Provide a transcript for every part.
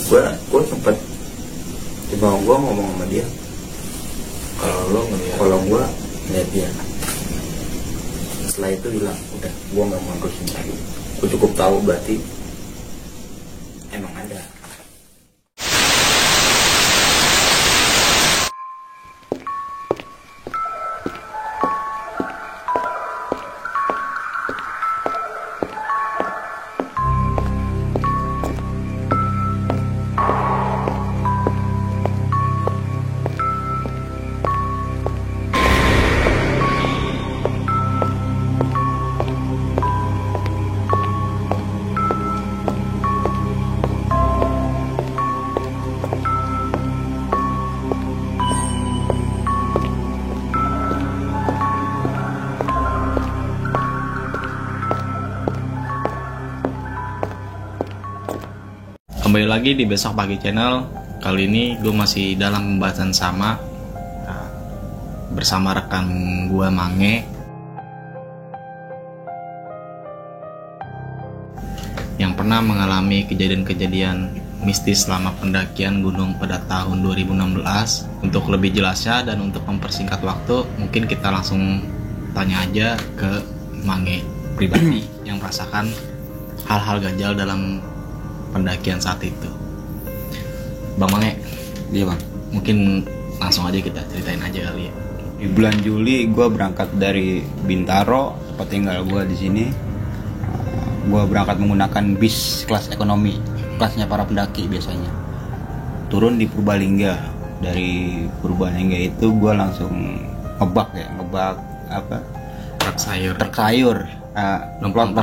gue sempet coba gue ngomong sama dia, kalau gue ngeliat dia. Setelah itu bilang udah, gue nggak mau terusin lagi, gue cukup tahu berarti emang ada. Kembali lagi di Besok Pagi Channel. Kali ini gue masih dalam pembahasan sama bersama rekan gue Mange, yang pernah mengalami kejadian-kejadian mistis selama pendakian gunung pada tahun 2016. Untuk lebih jelasnya dan untuk mempersingkat waktu, mungkin kita langsung tanya aja ke Mange pribadi yang merasakan hal-hal ganjal dalam pendakian saat itu. Bang Mange, Iya bang. mungkin langsung aja kita ceritain aja kali ya. Di bulan Juli gue berangkat dari Bintaro, tempat tinggal gue di sini. Gue berangkat menggunakan bis kelas ekonomi, kelasnya para pendaki biasanya. Turun di Purbalingga. Dari Purbalingga itu gue langsung ngebak apa? Truk sayur. Numpang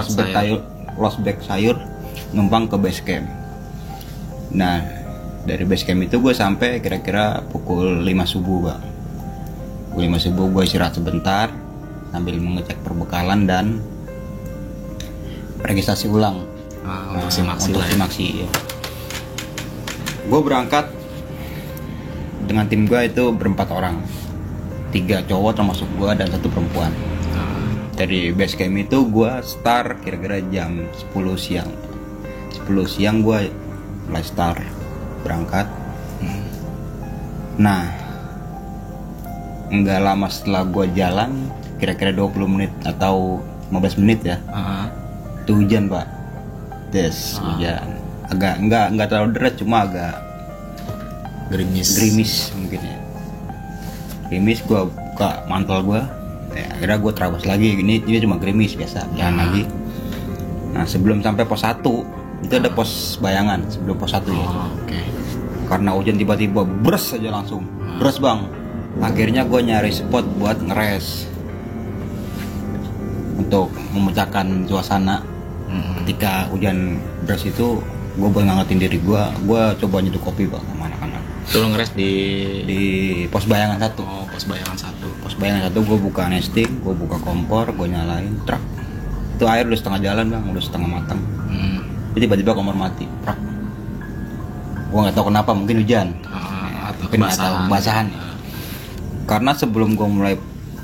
Losbek sayur, numpang ke base camp. Nah, dari base camp itu gue sampai kira-kira pukul 5 subuh bang. Pukul 5 subuh gue istirahat sebentar sambil mengecek perbekalan dan registrasi ulang Untuk simaksi ya. Gue berangkat dengan tim gue itu berempat orang, 3 cowok termasuk gue dan 1 perempuan. Dari base camp itu gue start kira-kira jam 10 siang. 10 siang gue mulai start berangkat. Nah, nggak lama setelah gue jalan, kira-kira 20 menit atau 15 menit ya, itu hujan pak. Hujan. Agak nggak terlalu deras, cuma agak gerimis mungkin ya. Gerimis, gue buka mantel gue. Akhirnya gue terabas lagi, ini cuma gerimis biasa, jalan lagi. Nah, sebelum sampai pos 1 itu ada pos bayangan sebelum pos 1 ya. Karena hujan tiba-tiba bres aja langsung. Bres bang. Akhirnya gue nyari spot buat ngeres untuk memecahkan suasana. Ketika hujan bres itu, gue buat ngangetin diri gue coba nyeduh kopi bang sama anak-anak. Itu lo ngeres di pos bayangan 1. Pos bayangan 1. Pos bayangan 1 gue buka nesting, gue buka kompor, gue nyalain truk. Itu air udah setengah jalan bang, udah setengah matang. Jadi tiba-tiba kompor mati, truk. Gue nggak tahu kenapa, mungkin hujan atau kebasahan. Karena sebelum gue mulai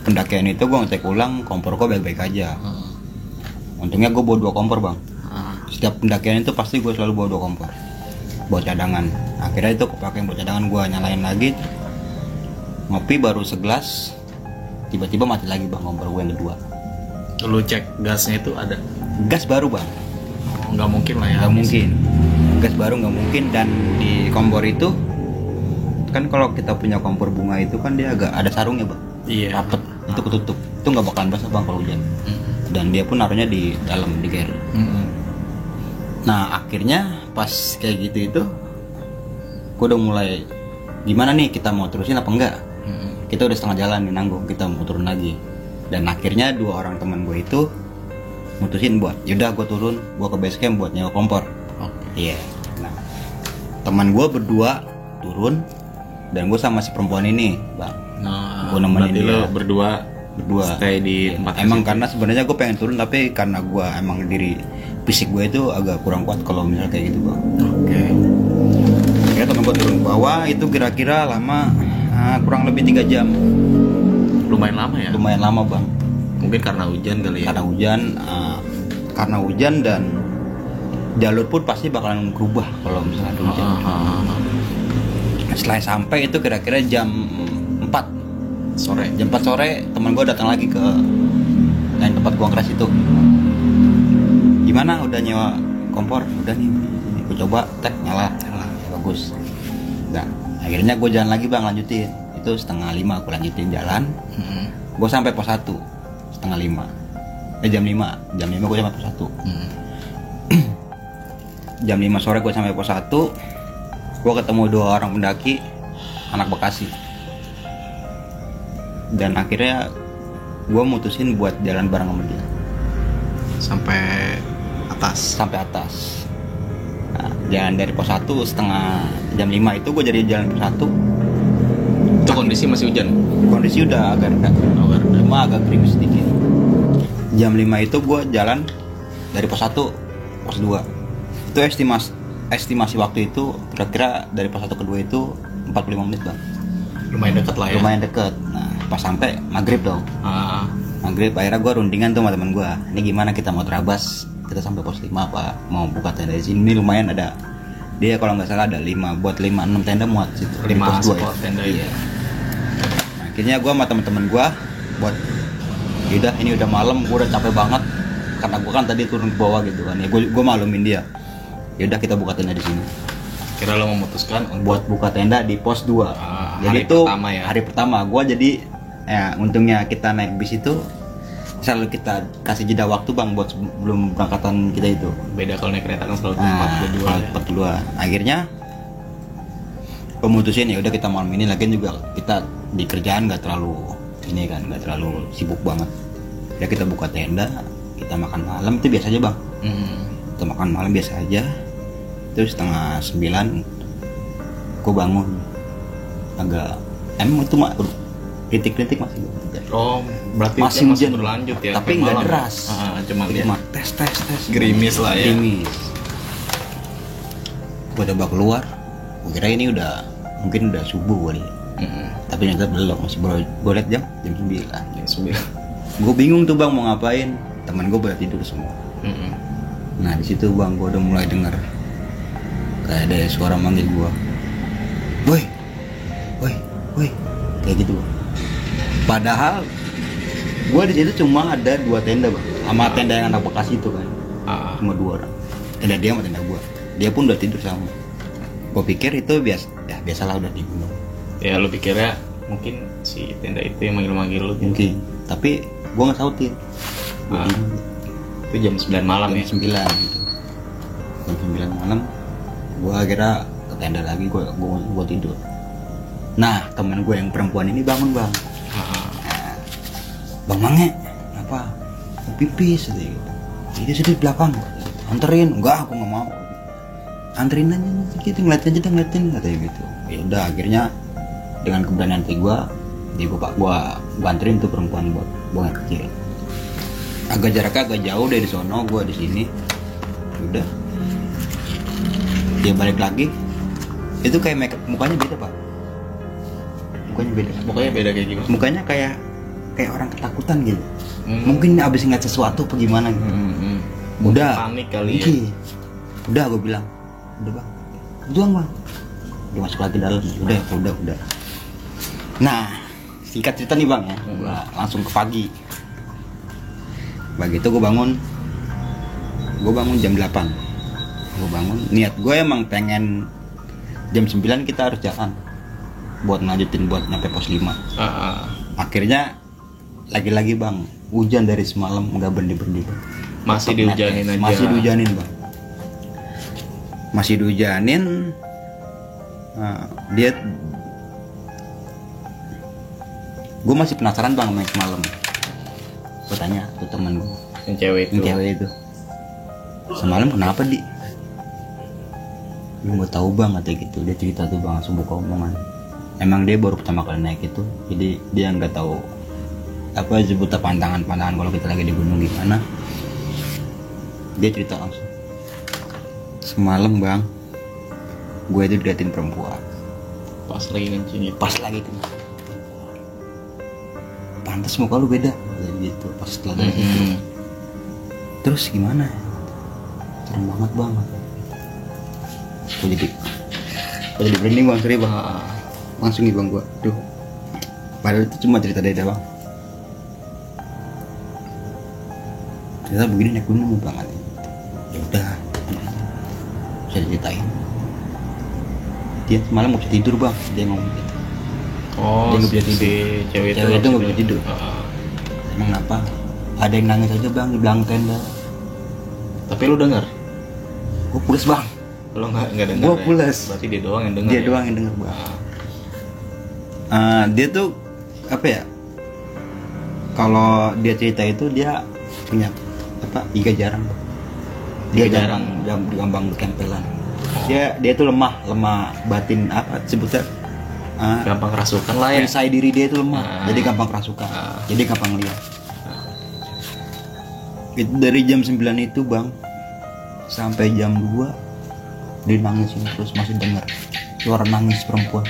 pendakian itu gue ngecek ulang kompor gue baik-baik aja. Untungnya gue bawa 2 kompor bang. Setiap pendakian itu pasti gue selalu bawa 2 kompor buat cadangan. Akhirnya itu kepake buat cadangan, gue nyalain lagi, ngopi baru segelas, tiba-tiba mati lagi bang kompor gue yang kedua. Lu cek gasnya itu ada? Gas baru bang. Nggak mungkin lah ya. Nggak mungkin. Gas baru nggak mungkin. Dan di kompor itu kan, kalau kita punya kompor bunga itu kan dia agak ada sarungnya bang. Iya. Rapet, itu ketutup. Itu nggak bakalan basah bang kalau hujan. Dan dia pun naruhnya di dalam, di carry. Nah akhirnya pas kayak gitu itu, gue udah mulai gimana nih, kita mau terusin apa enggak? Kita udah setengah jalan nih nanggung, kita mau turun lagi. Dan akhirnya 2 orang teman gue itu mutusin buat, yaudah gue turun, gue ke base camp buat nyewa kompor. Iya. Nah, teman gue berdua turun dan gue sama si perempuan ini, bang. Gue nemenin dia. Lo berdua stay di tempat. Emang karena sebenarnya gue pengen turun, tapi karena gue emang diri fisik gue itu agak kurang kuat kalau misalnya kayak gitu bang. Akhirnya teman gue turun ke bawah itu kira-kira lama, kurang lebih 3 jam. Lumayan lama ya? Lumayan lama bang. Mungkin karena hujan kali ya? Karena hujan dan jalur pun pasti bakalan berubah kalau misalnya ada hujan. Setelah sampai itu kira-kira jam 4 Sore. jam 4 sore teman gue datang lagi ke yang tempat gua keras itu. Gimana, udah nyewa kompor? Udah nih, gue coba nyala. Bagus. Nah, akhirnya gue jalan lagi bang, lanjutin. Itu 4:30 aku lanjutin jalan. Gue sampai pos 1 5:30. Jam 5 gue sampai pos 1. Jam 5 sore gue sampai pos 1. Gue ketemu 2 orang pendaki anak Bekasi. Dan akhirnya gue mutusin buat jalan bareng sama dia Sampai atas. Nah, jalan dari pos 1 jam 5 itu gue jadi jalan pos 1. Itu kondisi masih hujan. Kondisi udah agak reda, cuma agak gerimis sedikit. Jam 5 itu gue jalan dari pos 1 pos 2. Itu estimasi waktu itu kira-kira dari pos 1 ke 2 itu 45 menit bang. Lumayan dekat lah ya. Lumayan deket. Nah pas sampai maghrib dong. Maghrib akhirnya gue rundingan tuh sama teman gue. Ini gimana, kita mau terabas, kita sampai pos 5 apa mau buka tenda di sini? Ini lumayan ada. Dia kalau nggak salah ada 5-6 tenda muat situ. 5 pos 2 ya. tenda Iya. Nah, akhirnya gue sama teman-teman gue buat, yaudah ini udah malam, gue udah capek banget karena gue kan tadi turun ke bawah gitu kan. Ya gue maklumin dia. Yaudah kita buka tenda di sini. Kira lo memutuskan Buat buka tenda di pos 2. Jadi hari itu pertama ya? Hari pertama gue jadi ya untungnya kita naik bis itu selalu kita kasih jeda waktu bang buat sebelum berangkatan kita itu. Beda kalau naik kereta kan selalu Nah, 42 ya. Akhirnya pemutusin ya udah kita malam ini, lagian juga kita di kerjaan nggak terlalu ini kan, nggak terlalu sibuk banget. Ya kita buka tenda, kita makan malam itu biasa aja bang. Kita makan malam biasa aja. Terus 8:30 aku bangun agak itu mah kritik masih. Oh, berarti masih hujan berlanjut ya. tapi nggak deras. Cuma tes gerimis lah ya. Gerimis. Gua coba keluar, gua kira ini mungkin udah subuh kali. Tapi ternyata belum, masih gua liat jam 9. Jam 9. Gua bingung tuh bang mau ngapain. Teman gua pada tidur semua. Nah di situ bang gua udah mulai dengar kayak ada suara manggil gua. Woi, kayak gitu bang. Padahal gua di situ cuma ada 2 tenda bang, sama tenda yang anak Bekasi itu kan. Cuma 2 orang. Tenda dia sama tenda gua. Dia pun udah tidur sama. Gua pikir itu biasalah udah di gunung. Ya lu pikirnya mungkin si tenda itu yang manggil-manggil lu. Mungkin. Tapi gua nggak sautin. Itu jam 9 malam ya. Jam 9 gitu. Jam 9 malam gua akhirnya ke tenda lagi, gua tidur. Nah teman gue yang perempuan ini bangun bang. Bang Mange, apa? Mau pipis gitu. Jadi sedih di belakang. Anterin, enggak aku nggak mau. Anterin aja gitu, ngeliatin katanya gitu. Ya udah akhirnya dengan keberanian hati gue, gua anterin tuh perempuan buat buang air kecil. Jaraknya agak jauh dari sono, gue di sini. Udah. Dia balik lagi. Itu kayak mukanya beda pak. Mukanya beda kayak gimana? Mukanya kayak orang ketakutan gitu. Mungkin abis ngeliat sesuatu apa gimana gitu. Udah panik kali ya. Udah gue bilang, udah bang, juang bang. Dia masuk lagi dalam. Udah. Nah singkat cerita nih bang ya, gua langsung ke pagi. Pagi itu gue bangun jam 8. Gue bangun, niat gue emang pengen jam 9 kita harus jalan buat lanjutin buat nyampe pos 5. Akhirnya lagi-lagi bang, hujan dari semalam nggak berhenti bang. Masih dihujanin aja. Masih dihujanin bang. Gue masih penasaran bang sama yang semalam. Gue tanya tuh temen gue yang cewek itu semalam kenapa di? Lu mau tahu bang katanya gitu. Dia cerita tuh bang, langsung buka omongan. Emang dia baru pertama kali naik itu, jadi dia nggak tahu apa sebutnya pantangan kalau kita lagi di gunung gimana. Dia cerita langsung. Semalam bang, gue itu diliatin perempuan. Pas lagi kencing. Pantas muka lu beda, gitu. Pas setelah dari situ. Terus gimana? serem banget bang. Gue jadi berani bang, sorry bang. Langsung nih bang gue, duh. Padahal itu cuma cerita dia bang. Ternyata begini naik gunung banget. Ya udah, saya ceritain. Dia semalam nggak bisa tidur bang, dia ngomong gitu. Oh, dia nggak bisa si tidur. cewek itu nggak bisa tidur. Emang kenapa? Ada yang nangis aja bang di belakang tenda. Tapi lu dengar? Gue pulas bang. Lu nggak dengar? Gue pulas. Berarti dia doang yang dengar. Dia doang yang dengar bang. Dia tuh apa ya? Kalau dia cerita itu dia punya apa? Iga jarang. Dia gampang berkempelan. Dia tuh lemah batin apa sebutnya? Gampang kerasukan lah ya. Perisai diri dia itu lemah, jadi gampang kerasukan, jadi gampang lihat. Itu dari jam 9 itu bang, sampai jam 2 dia nangisin terus, masih dengar suara nangis perempuan.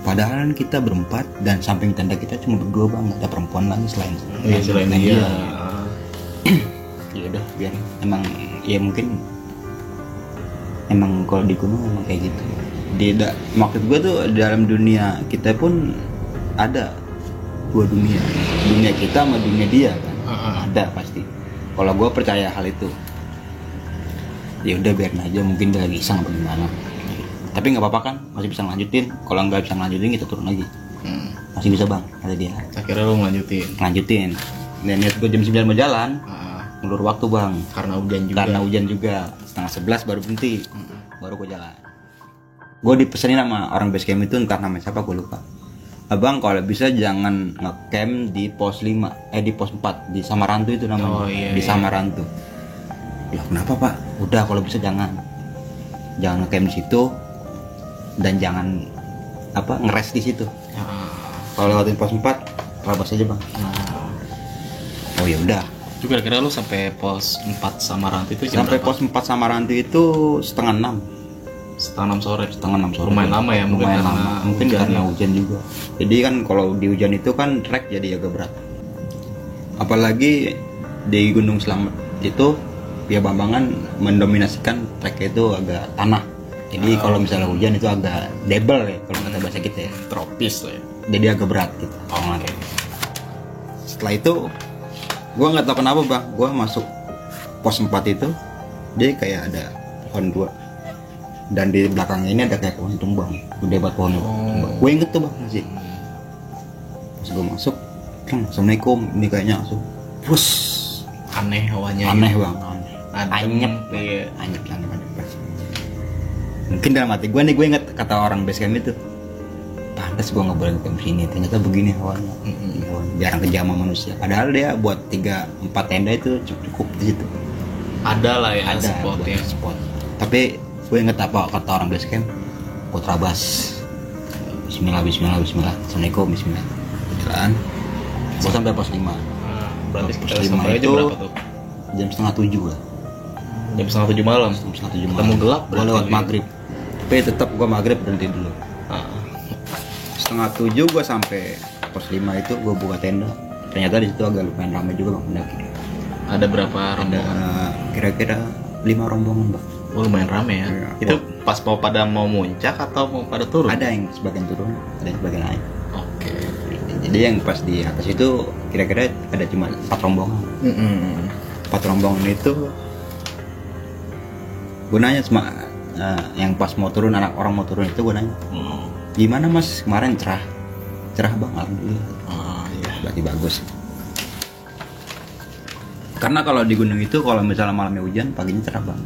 Padahal kita berempat dan samping tenda kita cuma berdua bang, ada perempuan lagi selain dia. Ya udah biar emang ya mungkin emang kalau di gunung emang kayak gitu. Maksud gue tuh dalam dunia kita pun ada dua dunia kita sama dunia dia kan. Ada pasti. Kalau gue percaya hal itu. Ya udah biarin aja, mungkin dia lagi iseng atau gimana. Tapi nggak apa-apa kan, masih bisa lanjutin. Kalau nggak bisa lanjutin kita turun lagi. Masih bisa bang, kata dia. Akhirnya lu lanjutin. Dan niat gue jam 9 mau jalan, mundur waktu bang. Karena hujan juga. 10:30 baru berhenti. Baru gue jalan. Gue dipesenin sama orang base camp itu, entah namanya siapa gue lupa. Abang kalau bisa jangan ngecamp di pos 5, di pos 4 di Samarantu itu namanya. Samarantu. Loh kenapa pak? Udah kalau bisa jangan ngecamp di situ dan jangan ngeres di situ. Kalau lewatin pos 4 terabas aja bang. Oh ya udah. Itu kira-kira lu sampai pos 4 Samarantu itu jam sampai berapa? Pos 4 Samarantu itu setengah 6 sore. Lumayan lama ya, mungkin karena hujan juga. Jadi kan kalau di hujan itu kan trek jadi agak berat. Apalagi di Gunung Slamet itu Pia Bambangan mendominasikan trek itu agak tanah. Jadi kalau misalnya hujan itu agak debel ya kalau kata bahasa kita ya. Tropis lah ya. Jadi agak berat gitu. Setelah itu gue nggak tahu kenapa bang, gue masuk pos 4 itu dia kayak ada pohon 2 dan di belakangnya ini ada kayak pohon tumbang, gede banget pohon tumbang. Gue inget tuh bang masih. Pas gue masuk, assalamualaikum, ini kayaknya langsung, terus aneh hawanya. Aneh bang, anyep. Mungkin dalam hati gue nih, gue inget kata orang base camp itu, pantas gue nggak boleh camp sini, ternyata begini hawanya. Jarang kejama manusia. Padahal dia buat 3-4 tenda itu cukup di situ. Ada lah ya spot. Tapi gue inget apa kata orang base camp, gue terabas. Bismillah. Assalamualaikum, bismillah. Jalan. Gue sampai pos 5. Berarti pos kita 5 sampai itu jam berapa tuh? Jam 6:30 lah. Jam 6:30 malam. Ketemu gelap. Gue lewat maghrib. Tapi tetap gue maghrib berhenti dulu. 6:30 gue sampai pos 5 itu, gue buka tenda. Ternyata di situ agak lumayan ramai juga bang pendaki. Ada berapa rombongan? Kira-kira 5 rombongan bang. Oh lumayan ramai ya. Itu pas mau muncak atau mau pada turun? Ada yang sebagian turun, ada yang sebagian naik. Oke. Jadi yang pas di atas itu kira-kira ada cuma 4 rombongan. 4 rombongan itu gue nanya sama yang pas mau turun, anak orang mau turun itu gue nanya, gimana mas kemarin cerah bang, alhamdulillah. Iya. Berarti bagus. Karena kalau di gunung itu kalau misalnya malamnya hujan, paginya cerah bang.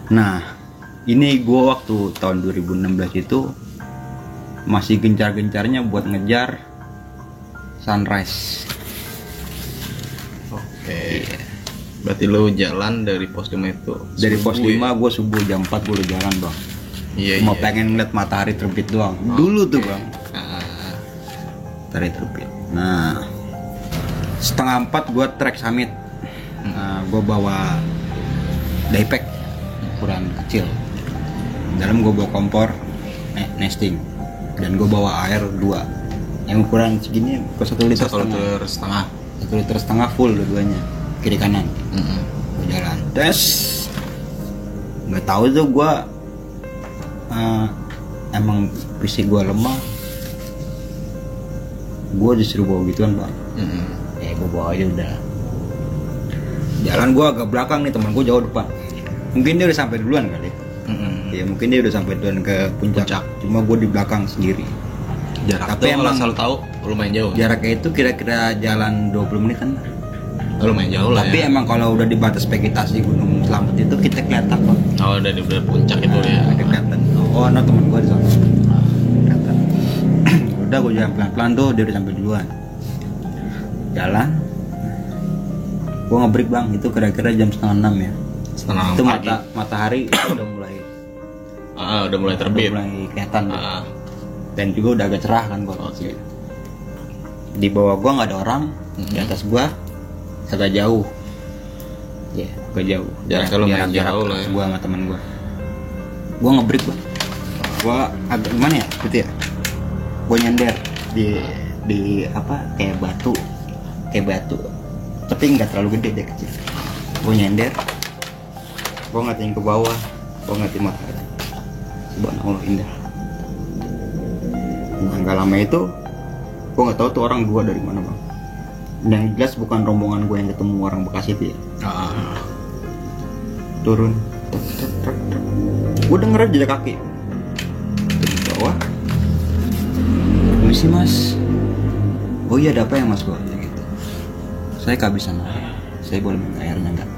Nah, ini gue waktu tahun 2016 itu masih gencar-gencarnya buat ngejar sunrise. Oke. Berarti lo jalan dari pos 5 itu? Dari pos 5 gue subuh jam 4 gue udah jalan bang. Mau pengen ngeliat matahari terbit doang. Dulu tuh bang. Matahari terbit. Nah, 3:30 gue trek summit. Gue bawa daypack ukuran kecil. Dalam gue bawa kompor nesting. Dan gue bawa air 2 yang ukuran segini, 1,5 liter. 1,5 liter. 1,5 liter full dua-duanya. kiri kanan. Gue jalan tes, nggak tahu tuh gue emang fisik gue lemah, gue disuruh bawa gituan bang. Ya gue bawa aja udah. Jalan gue agak belakang nih, teman gue jauh depan. Mungkin dia udah sampai duluan kali. Ya mungkin dia udah sampai duluan ke puncak. Cuma gue di belakang sendiri. Jarak Tapi tuh emang kalau selalu tahu lumayan jauh. jaraknya itu kira-kira jalan 20 menit kan. Lumayan jauh lah. Tapi ya. emang kalau udah di batas vegetasi Gunung Slamet itu kita kelihatan kok. Oh, udah di puncak itu ya. Ada kelihatan. Oh, no, temen gue di sana. Kelihatan. Udah gue jalan pelan-pelan tuh, dia udah sampai duluan. Jalan. Gue nge-break bang, itu kira-kira jam 5:30 ya. Setengah Itu pagi. matahari itu udah mulai Udah mulai terbit. udah mulai kelihatan tuh. Dan juga udah agak cerah kan gue. Oke. Di bawah gue nggak ada orang, di atas gue agak jauh. Ya, agak jauh. Jaraknya lumayan jauh lah ya. Gue sama teman gue. Gue nge-break gue agak gimana ya, gitu ya. Gue nyender di apa kayak batu, tapi nggak terlalu gede, dia kecil. Gue nyender, gue ngatain ke bawah, gue ngatain matahari. Subhanallah indah. Nggak lama itu, gue nggak tahu tuh orang dua dari mana bang. Dan jelas bukan rombongan gue yang ketemu orang Bekasi itu ya. Turun, gue denger aja jejak kaki. Turun ke bawah. Permisi mas. Oh iya, ada apa ya mas gue? Gitu. Saya kehabisan air. Saya boleh minta airnya nggak?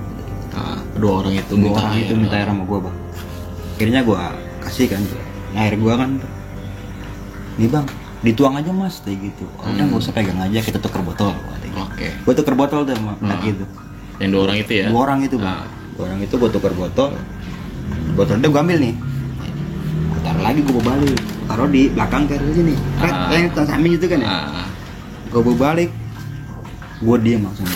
Dua orang itu minta air sama gue bang. Akhirnya gue kasih kan. Air gue kan. Nih bang, dituang aja mas, kayak gitu. Udah nggak usah pegang aja, kita tuker botol. Oke. Gue tuker botol tuh sama gitu. Yang dua orang itu ya? Dua orang itu bang. Dua orang itu gue tuker botol. Botolnya gue ambil nih. Gue taruh lagi, gue bawa balik. Taruh di belakang kayak sini. Yang samping itu kan ya. Gue bawa balik. Gue diam langsung.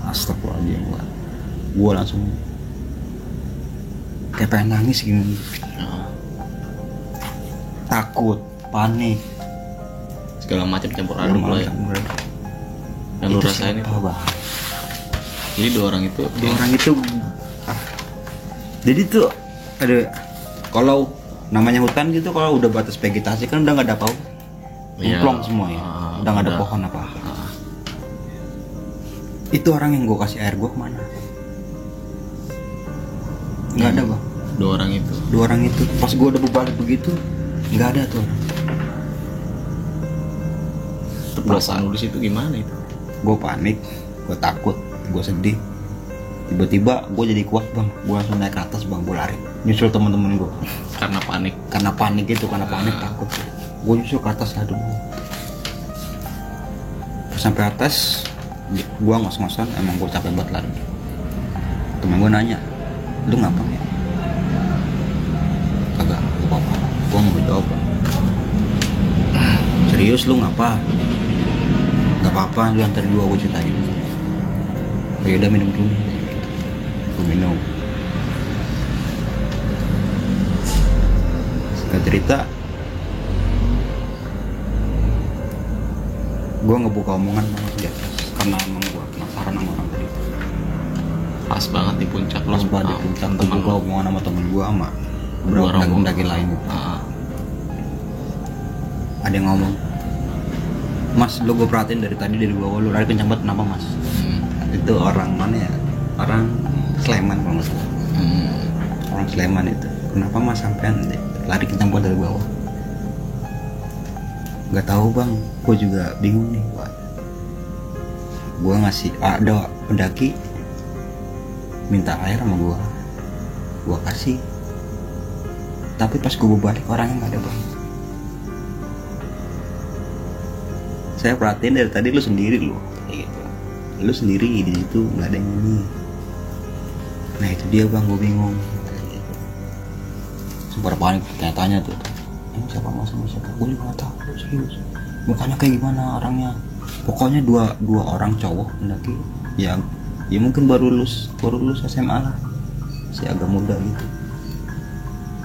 Astagfirullahaladzim. Gue langsung kayak pengen nangis gini. Takut, panik, segala macam campur aduk lah ya. Yang lu rasain itu apa? Jadi dua orang itu jadi tuh ada, kalau namanya hutan gitu, kalau udah batas vegetasi kan udah nggak ada pohon, plong semua ya, udah nggak ada pohon apa-apa. Itu orang yang gue kasih air gue kemana? Nggak ada bang. Dua orang itu pas gue udah berbalik begitu nggak ada tuh. Perasaan lu di situ gimana itu? Gue panik, gue takut, gue sedih. Tiba-tiba gue jadi kuat bang, gue langsung naik ke atas bang, gue lari nyusul teman-teman gue. Karena panik Takut. Gue nyusul ke atas, aduh. Sampai atas, gue ngos-ngosan, emang gue capek banget lari. Temen gue nanya, lu ngapa ya? Kagak, gue apa-apa. Gue nggak jawab. Serius lu ngapa? Gak apa-apa, lu antar dua, gue ceritain. Oh yaudah, minum dulu. Gue minum. Singkat cerita, gue ngebuka omongan banget di atas karena emang gue penasaran sama orang tadi. Pas banget di puncak. Pas banget di puncak, gue buka omongan sama temen gue sama beberapa pendaki lain. Ada yang ngomong, mas lu gue perhatiin dari tadi dari bawah lu lari kencang banget, kenapa mas? Itu orang mana ya? Orang Sleman kalau nggak salah. Orang Sleman itu, kenapa mas sampean lari kencang banget dari bawah? Nggak tahu bang, gue juga bingung nih. Gue ngasih, ada pendaki minta air sama gue kasih, tapi pas gue balik orangnya nggak ada bang. Saya perhatiin dari tadi lu sendiri lu, kayak gitu. Lu sendiri di situ, nggak ada yang ini. Nah itu dia bang, gue bingung. Sempat panik, tanya tuh. Ini siapa mas, sama siapa? Gue juga nggak tahu, serius. Mukanya kayak gimana orangnya? Pokoknya dua orang cowok pendaki. Ya mungkin baru lulus SMA lah, masih agak muda gitu.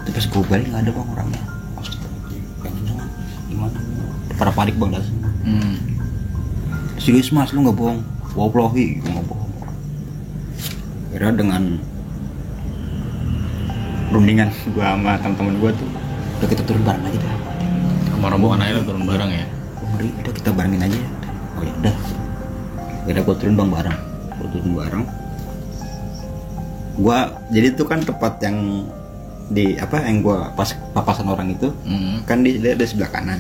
Tapi pas gue balik nggak ada bang orangnya. Maksudnya, gimana? Pada panik bang dah. serius mas lu nggak bohong, wallahi gue nggak bohong. Kira dengan rundingan gue sama teman-teman gue tuh, udah kita turun bareng aja dah. Sama rombongan aja turun bareng ya. Udah kita barengin aja. Oh ya udah. Kira gue turun bareng. Gue turun bareng. Gua jadi itu kan tempat yang di apa yang gua pas papasan orang itu kan dia di sebelah kanan.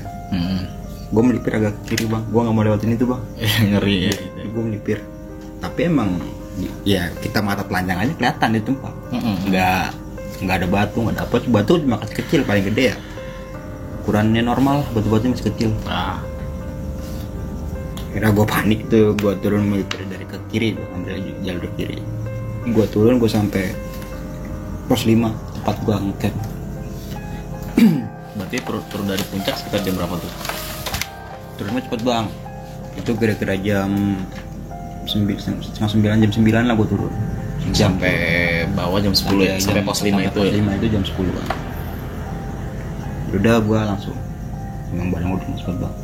Gua melipir agak ke kiri bang, gua nggak mau lewatin itu bang. Ngeri ya. Gua melipir, tapi emang ya kita mata telanjang aja kelihatan di tempat. Nggak ada batu, nggak ada apa, batu cuma kecil paling gede ya. Ukurannya normal, batu-batunya masih kecil. Kira gua panik tuh, gua turun melipir dari ke kiri, gua ambil jalur kiri. Gue turun, gue sampai pos 5 tempat gue ngecamp. Berarti turun dari puncak sekitar jam berapa tuh? Turunnya cepet bang. Itu kira-kira jam 9 jam 9 lah gue turun. Sampai bawah jam 10 ya? Sampai pos 5 itu ya? 5 itu jam 10 bang. Udah gue langsung emang barang udah cepet bang.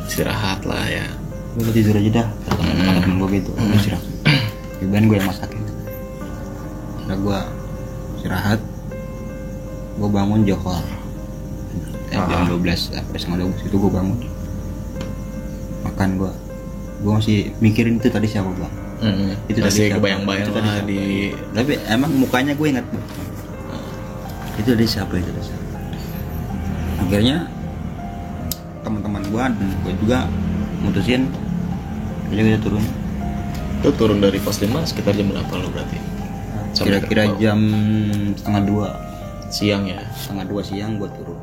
Istirahat lah ya. Gue tidur aja dah. Kata temen gue gitu, istirahat. Iban gue yang masakin. Udah gue istirahat, gue bangun johor jam 12 sampai setengah 12 itu gue bangun makan. Gue masih mikirin itu tadi siapa bang. Itu masih kebayang-bayang lah di, tapi emang mukanya gue ingat bang. Itu tadi siapa. Akhirnya teman-teman gue dan gue juga mutusin aja kita turun. Itu turun dari pos 5 sekitar jam berapa lo berarti? Kira-kira jam 1:30 siang ya? 1:30 siang gue turun.